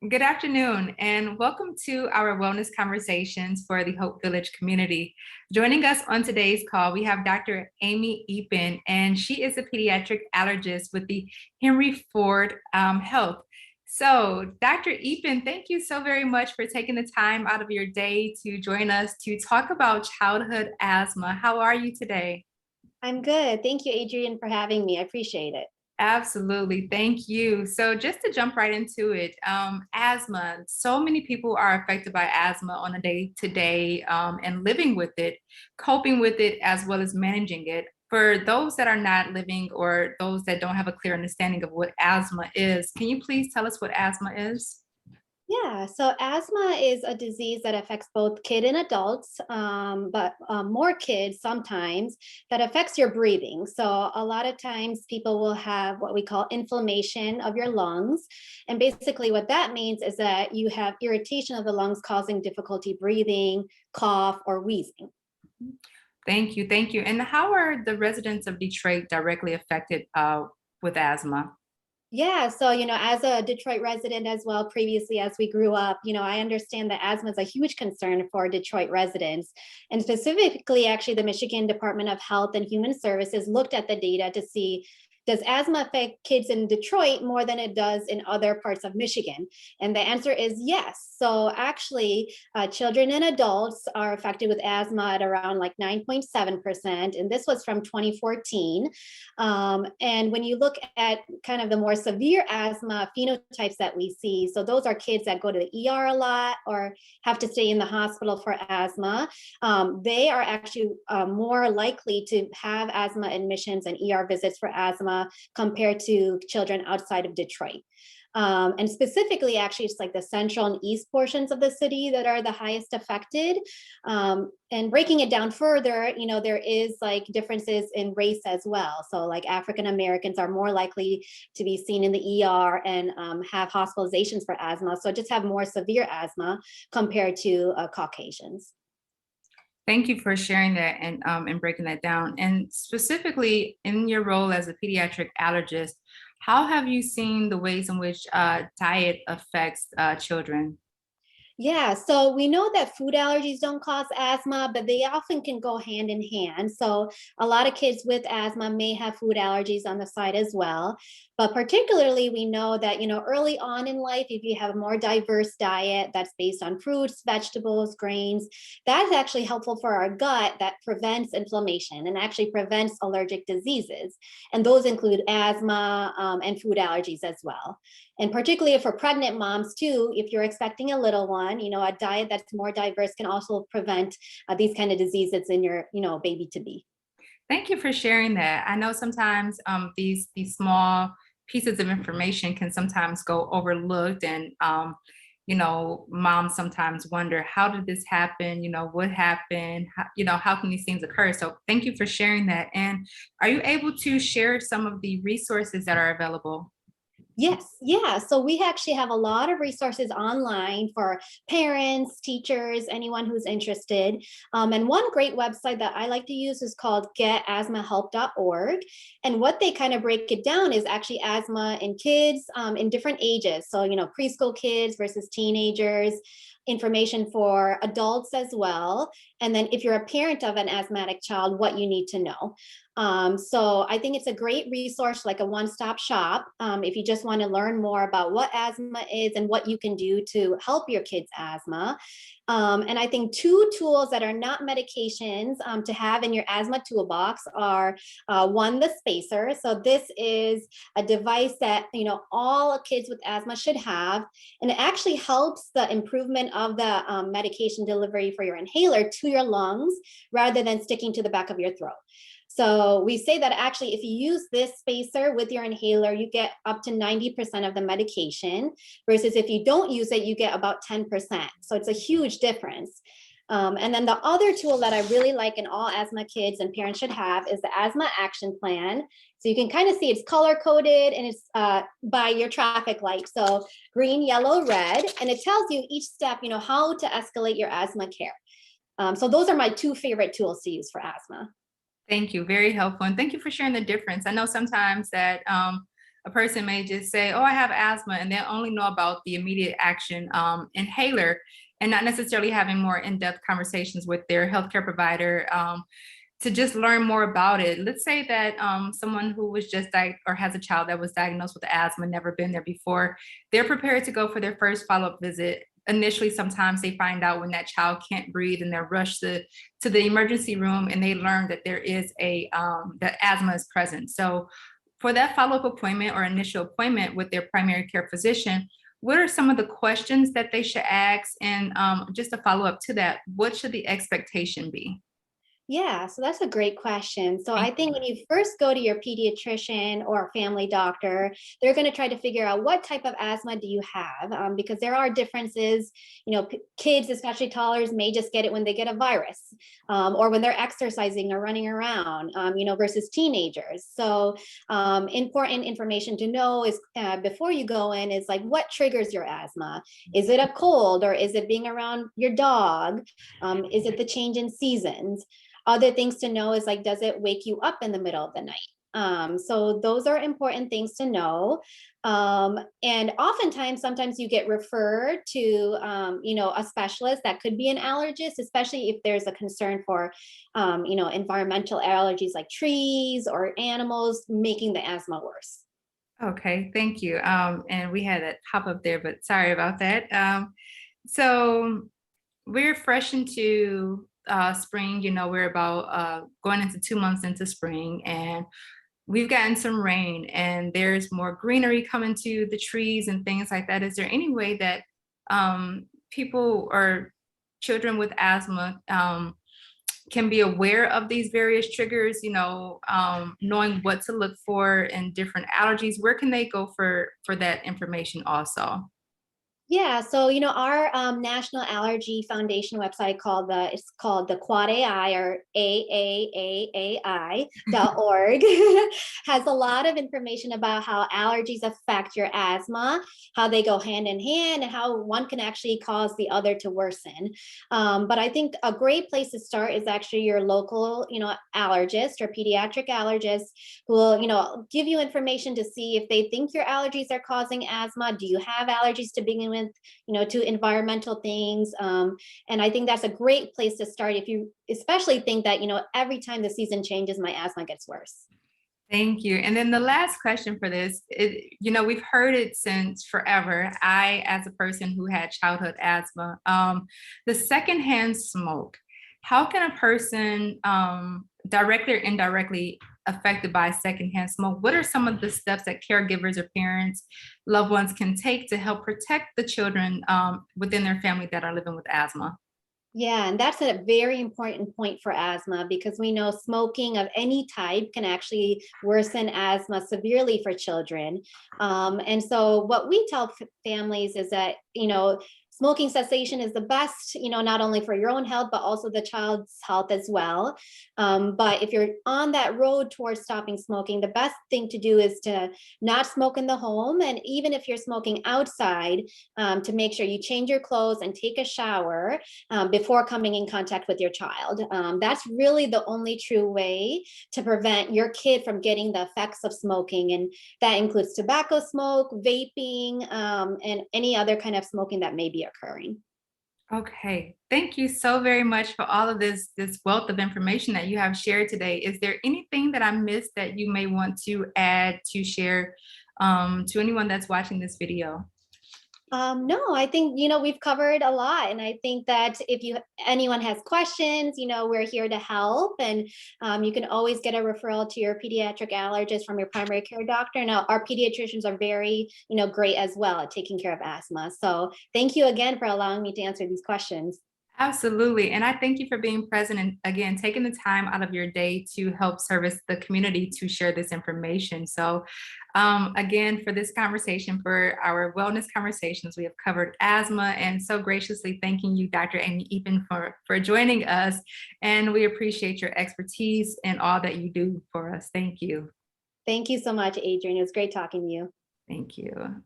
Good afternoon, and welcome to our wellness conversations for the Hope Village community. Joining us on today's call, we have Dr. Amy Eapen, and she is a pediatric allergist with the Henry Ford Health. So, Dr. Eapen, thank you so very much for taking the time out of your day to join us to talk about childhood asthma. How are you today? I'm good. Thank you, Adrienne, for having me. I appreciate it. Absolutely. Thank you. So just to jump right into it, asthma, so many people are affected by asthma on a day-to-day and living with it, coping with it, as well as managing it. For those that are not living or those that don't have a clear understanding of what asthma is, can you please tell us what asthma is? Yeah, so asthma is a disease that affects both kid and adults, but more kids sometimes that affects your breathing. So a lot of times people will have what we call inflammation of your lungs. And basically what that means is that you have irritation of the lungs causing difficulty breathing, cough, or wheezing. Thank you. Thank you. And how are the residents of Detroit directly affected with asthma? Yeah, so as a Detroit resident as well, previously as we grew up, I understand that asthma is a huge concern for Detroit residents. And specifically, actually, the Michigan Department of Health and Human Services looked at the data to see, does asthma affect kids in Detroit more than it does in other parts of Michigan? And the answer is yes. So actually, children and adults are affected with asthma at around like 9.7%. And this was from 2014. And when you look at kind of the more severe asthma phenotypes that we see, so those are kids that go to the ER a lot or have to stay in the hospital for asthma. They are actually more likely to have asthma admissions and ER visits for asthma compared to children outside of Detroit. And specifically, actually, it's like the central and east portions of the city that are the highest affected. And breaking it down further, there is like differences in race as well. So like African Americans are more likely to be seen in the ER and have hospitalizations for asthma. So just have more severe asthma compared to Caucasians. Thank you for sharing that and breaking that down. And specifically in your role as a pediatric allergist, how have you seen the ways in which diet affects children? Yeah, so we know that food allergies don't cause asthma, but they often can go hand in hand. So a lot of kids with asthma may have food allergies on the side as well. But particularly, we know that, early on in life, if you have a more diverse diet that's based on fruits, vegetables, grains, that's actually helpful for our gut that prevents inflammation and actually prevents allergic diseases. And those include asthma and food allergies as well. And particularly for pregnant moms too, if you're expecting a little one, a diet that's more diverse can also prevent these kind of diseases in your, baby to be. Thank you for sharing that. I know sometimes these small pieces of information can sometimes go overlooked, and moms sometimes wonder, how did this happen? What happened? How can these things occur? So thank you for sharing that. And are you able to share some of the resources that are available? Yes, yeah. So we actually have a lot of resources online for parents, teachers, anyone who's interested. And one great website that I like to use is called getasthmahelp.org. And what they kind of break it down is actually asthma in kids in different ages. So, preschool kids versus teenagers, information for adults as well. And then if you're a parent of an asthmatic child, what you need to know. So I think it's a great resource, like a one-stop shop, if you just want to learn more about what asthma is and what you can do to help your kids' asthma. And I think two tools that are not medications to have in your asthma toolbox are one, the spacer. So this is a device that all kids with asthma should have, and it actually helps the improvement of the medication delivery for your inhaler to your lungs rather than sticking to the back of your throat. So we say that actually, if you use this spacer with your inhaler, you get up to 90% of the medication, versus if you don't use it, you get about 10%. So it's a huge difference. And then the other tool that I really like and all asthma kids and parents should have is the asthma action plan. So you can kind of see it's color coded and it's by your traffic light. So green, yellow, red, and it tells you each step, how to escalate your asthma care. So those are my two favorite tools to use for asthma. Thank you. Very helpful. And thank you for sharing the difference. I know sometimes that a person may just say, oh, I have asthma, and they only know about the immediate action inhaler, and not necessarily having more in-depth conversations with their healthcare provider to just learn more about it. Let's say that someone who was just or has a child that was diagnosed with asthma, never been there before, they're prepared to go for their first follow-up visit. Initially, sometimes they find out when that child can't breathe and they're rushed to the emergency room, and they learn that there is that asthma is present. So for that follow-up appointment or initial appointment with their primary care physician, what are some of the questions that they should ask? And just a follow-up to that, what should the expectation be? Yeah, so that's a great question. So I think when you first go to your pediatrician or family doctor, they're going to try to figure out what type of asthma do you have, because there are differences. Kids, especially toddlers, may just get it when they get a virus, or when they're exercising or running around, versus teenagers. So important information to know is before you go in is like, what triggers your asthma? Is it a cold, or is it being around your dog? Is it the change in seasons? Other things to know is like, does it wake you up in the middle of the night? So those are important things to know. And oftentimes, sometimes you get referred to, a specialist that could be an allergist, especially if there's a concern for, environmental allergies like trees or animals making the asthma worse. Okay, thank you. And we had that pop up there, but sorry about that. So we're fresh into spring. We're about going into 2 months into spring, and we've gotten some rain, and there's more greenery coming to the trees and things like that. Is there any way that people or children with asthma can be aware of these various triggers, knowing what to look for in different allergies? Where can they go for that information also? Yeah, so our National Allergy Foundation website it's called the Quad AI, or AAAAI.org, has a lot of information about how allergies affect your asthma, how they go hand in hand, and how one can actually cause the other to worsen. But I think a great place to start is actually your local, allergist or pediatric allergist, who will, give you information to see if they think your allergies are causing asthma. Do you have allergies to begin with? To environmental things. And I think that's a great place to start if you especially think that, every time the season changes, my asthma gets worse. Thank you. And then the last question for this, we've heard it since forever. I, as a person who had childhood asthma, the secondhand smoke, how can a person directly or indirectly affected by secondhand smoke? What are some of the steps that caregivers or parents, loved ones can take to help protect the children within their family that are living with asthma? Yeah, and that's a very important point for asthma, because we know smoking of any type can actually worsen asthma severely for children. And so, what we tell families is that, smoking cessation is the best, not only for your own health, but also the child's health as well. But if you're on that road towards stopping smoking, the best thing to do is to not smoke in the home. And even if you're smoking outside, to make sure you change your clothes and take a shower before coming in contact with your child. That's really the only true way to prevent your kid from getting the effects of smoking. And that includes tobacco smoke, vaping, and any other kind of smoking that may be occurring. Okay, thank you so very much for all of this wealth of information that you have shared today. Is there anything that I missed that you may want to add to share to anyone that's watching this video? No, I think, we've covered a lot. And I think that if anyone has questions, we're here to help. And you can always get a referral to your pediatric allergist from your primary care doctor. Now, our pediatricians are very, great as well at taking care of asthma. So thank you again for allowing me to answer these questions. Absolutely. And I thank you for being present and again, taking the time out of your day to help service the community to share this information. So, again, for this conversation, for our wellness conversations, we have covered asthma, and so graciously thanking you, Dr. Amy Eapen, for joining us. And we appreciate your expertise and all that you do for us. Thank you. Thank you so much, Adrienne. It was great talking to you. Thank you.